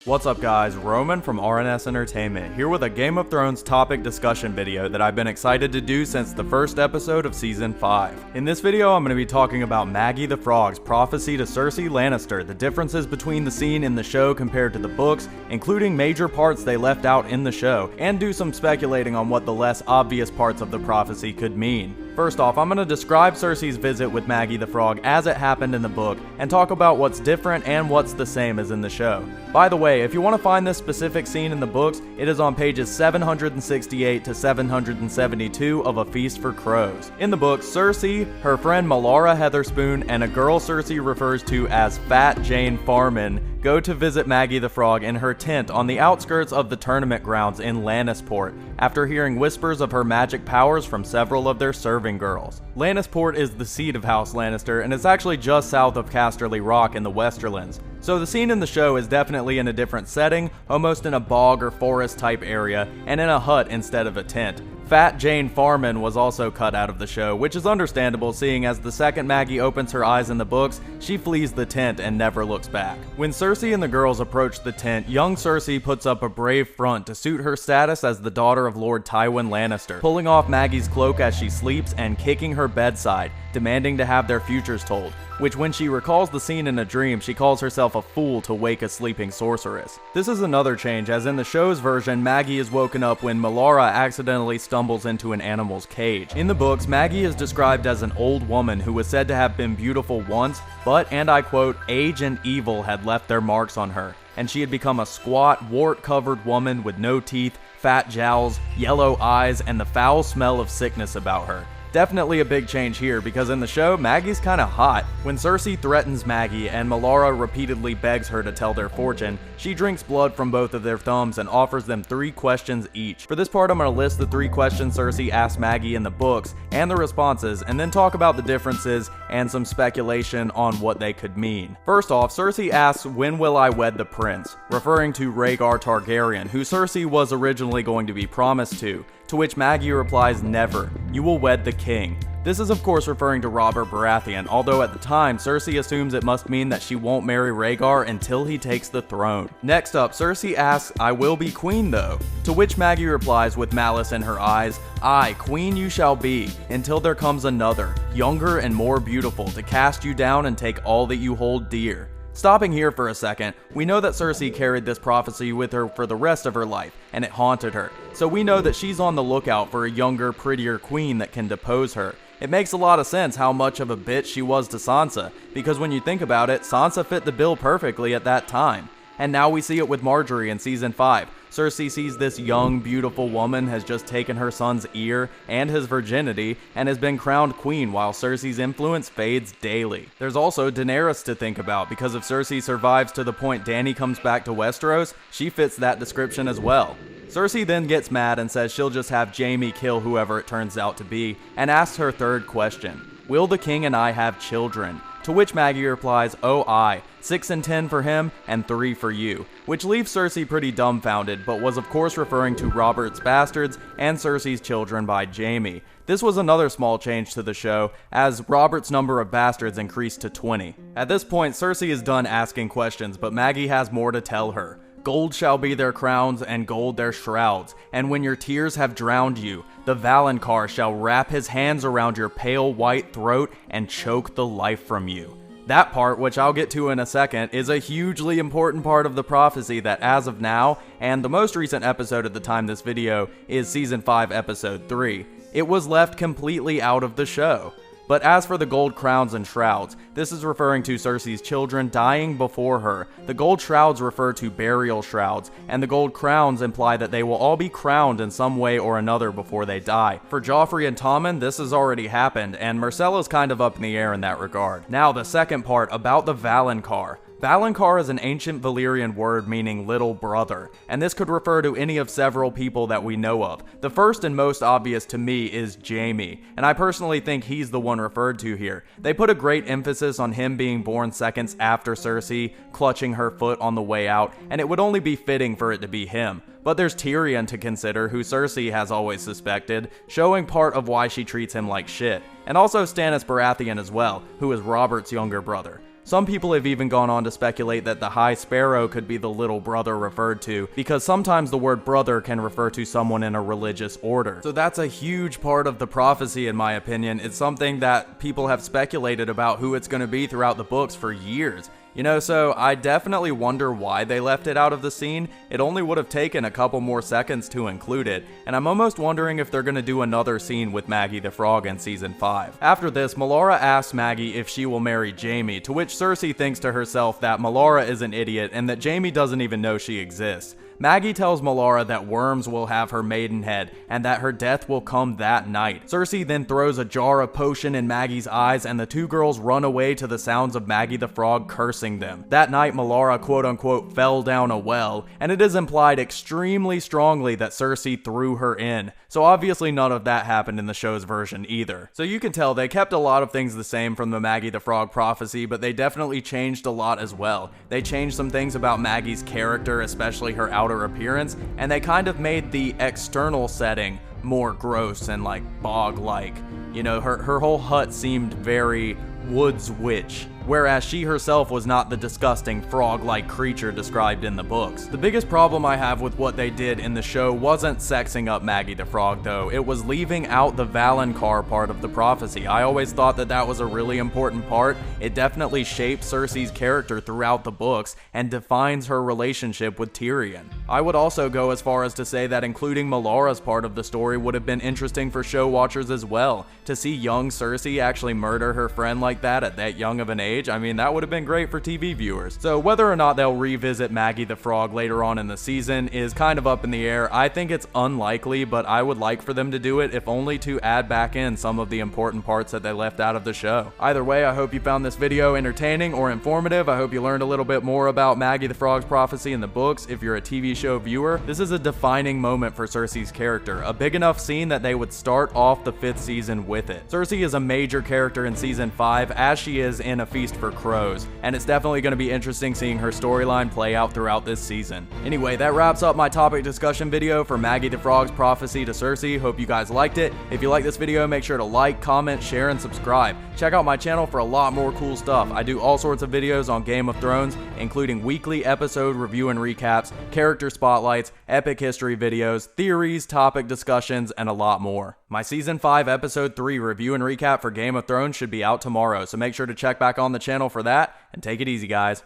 What's up guys, Roman from RNS Entertainment, here with a Game of Thrones topic discussion video that I've been excited to do since the first episode of Season 5. In this video, I'm going to be talking about Maggy the Frog's prophecy to Cersei Lannister, the differences between the scene in the show compared to the books, including major parts they left out in the show, and do some speculating on what the less obvious parts of the prophecy could mean. First off, I'm going to describe Cersei's visit with Maggy the Frog as it happened in the book, and talk about what's different and what's the same as in the show. By the way, if you want to find this specific scene in the books, it is on pages 768 to 772 of A Feast for Crows. In the book, Cersei, her friend Melara Heatherspoon, and a girl Cersei refers to as Fat Jane Farman go to visit Maggy the Frog in her tent on the outskirts of the tournament grounds in Lannisport, after hearing whispers of her magic powers from several of their serving girls. Lannisport is the seat of House Lannister, and it's actually just south of Casterly Rock in the Westerlands. So the scene in the show is definitely in a different setting, almost in a bog or forest type area, and in a hut instead of a tent. Fat Jane Farman was also cut out of the show, which is understandable seeing as the second Maggy opens her eyes in the books, she flees the tent and never looks back. When Cersei and the girls approach the tent, young Cersei puts up a brave front to suit her status as the daughter of Lord Tywin Lannister, pulling off Maggy's cloak as she sleeps and kicking her bedside, demanding to have their futures told, which when she recalls the scene in a dream, she calls herself a fool to wake a sleeping sorceress. This is another change, as in the show's version, Maggy is woken up when Melara accidentally stumbles into an animal's cage. In the books, Maggy is described as an old woman who was said to have been beautiful once, but, and I quote, age and evil had left their marks on her, and she had become a squat, wart-covered woman with no teeth, fat jowls, yellow eyes, and the foul smell of sickness about her. Definitely a big change here, because in the show, Maggy's kinda hot. When Cersei threatens Maggy and Melara repeatedly begs her to tell their fortune, she drinks blood from both of their thumbs and offers them 3 questions each. For this part, I'm gonna list the 3 questions Cersei asked Maggy in the books, and the responses, and then talk about the differences and some speculation on what they could mean. First off, Cersei asks, "When will I wed the prince?" referring to Rhaegar Targaryen, who Cersei was originally going to be promised to which Maggy replies, "Never. You will wed the king." This is of course referring to Robert Baratheon, although at the time, Cersei assumes it must mean that she won't marry Rhaegar until he takes the throne. Next up, Cersei asks, "I will be queen though?" To which Maggy replies with malice in her eyes, "Aye, queen you shall be, until there comes another, younger and more beautiful, to cast you down and take all that you hold dear." Stopping here for a second, we know that Cersei carried this prophecy with her for the rest of her life, and it haunted her. So we know that she's on the lookout for a younger, prettier queen that can depose her. It makes a lot of sense how much of a bitch she was to Sansa, because when you think about it, Sansa fit the bill perfectly at that time. And now we see it with Marjorie in Season 5. Cersei sees this young, beautiful woman has just taken her son's ear and his virginity and has been crowned queen while Cersei's influence fades daily. There's also Daenerys to think about, because if Cersei survives to the point Dany comes back to Westeros, she fits that description as well. Cersei then gets mad and says she'll just have Jaime kill whoever it turns out to be, and asks her third question, "Will the king and I have children?" To which Maggy replies, "Oh aye, 6 and 10 for him, and 3 for you," which leaves Cersei pretty dumbfounded, but was of course referring to Robert's bastards and Cersei's children by Jaime. This was another small change to the show, as Robert's number of bastards increased to 20. At this point, Cersei is done asking questions, but Maggy has more to tell her. "Gold shall be their crowns, and gold their shrouds, and when your tears have drowned you, the Valonqar shall wrap his hands around your pale white throat and choke the life from you." That part, which I'll get to in a second, is a hugely important part of the prophecy that as of now, and the most recent episode at the time this video is Season 5 Episode 3, it was left completely out of the show. But as for the gold crowns and shrouds, this is referring to Cersei's children dying before her. The gold shrouds refer to burial shrouds, and the gold crowns imply that they will all be crowned in some way or another before they die. For Joffrey and Tommen, this has already happened, and Myrcella's kind of up in the air in that regard. Now, the second part about the Valonqar. Valonqar is an ancient Valyrian word meaning little brother, and this could refer to any of several people that we know of. The first and most obvious to me is Jaime, and I personally think he's the one referred to here. They put a great emphasis on him being born seconds after Cersei, clutching her foot on the way out, and it would only be fitting for it to be him. But there's Tyrion to consider, who Cersei has always suspected, showing part of why she treats him like shit. And also Stannis Baratheon as well, who is Robert's younger brother. Some people have even gone on to speculate that the High Sparrow could be the little brother referred to, because sometimes the word brother can refer to someone in a religious order. So that's a huge part of the prophecy, in my opinion. It's something that people have speculated about who it's going to be throughout the books for years. You know, so I definitely wonder why they left it out of the scene. It only would have taken a couple more seconds to include it, and I'm almost wondering if they're going to do another scene with Maggy the Frog in Season 5. After this, Melara asks Maggy if she will marry Jaime, to which Cersei thinks to herself that Melara is an idiot and that Jaime doesn't even know she exists. Maggy tells Melara that worms will have her maidenhead and that her death will come that night. Cersei then throws a jar of potion in Maggy's eyes and the two girls run away to the sounds of Maggy the Frog cursing them. That night, Melara quote-unquote fell down a well, and it is implied extremely strongly that Cersei threw her in. So obviously none of that happened in the show's version either. So you can tell they kept a lot of things the same from the Maggy the Frog prophecy, but they definitely changed a lot as well. They changed some things about Maggy's character, especially her outer appearance, and they kind of made the external setting more gross and like bog-like. You know, her whole hut seemed very woods witch, whereas she herself was not the disgusting frog-like creature described in the books. The biggest problem I have with what they did in the show wasn't sexing up Maggy the Frog though, it was leaving out the Valonqar part of the prophecy. I always thought that that was a really important part. It definitely shaped Cersei's character throughout the books and defines her relationship with Tyrion. I would also go as far as to say that including Melara's part of the story would have been interesting for show watchers as well. To see young Cersei actually murder her friend like that at that young of an age, I mean, that would have been great for TV viewers. So whether or not they'll revisit Maggy the Frog later on in the season is kind of up in the air. I think it's unlikely, but I would like for them to do it, if only to add back in some of the important parts that they left out of the show. Either way, I hope you found this video entertaining or informative. I hope you learned a little bit more about Maggy the Frog's prophecy in the books. If you're a TV show viewer, this is a defining moment for Cersei's character, a big enough scene that they would start off the 5th season with it. Cersei is a major character in Season 5, as she is in A Feast for Crows, and it's definitely going to be interesting seeing her storyline play out throughout this season. Anyway, that wraps up my topic discussion video for Maggy the Frog's prophecy to Cersei. Hope you guys liked it. If you like this video, make sure to like, comment, share, and subscribe. Check out my channel for a lot more cool stuff. I do all sorts of videos on Game of Thrones, including weekly episode review and recaps, character spotlights, epic history videos, theories, topic discussions, and a lot more. My Season 5 Episode 3 review and recap for Game of Thrones should be out tomorrow, so make sure to check back on the channel for that, and take it easy, guys.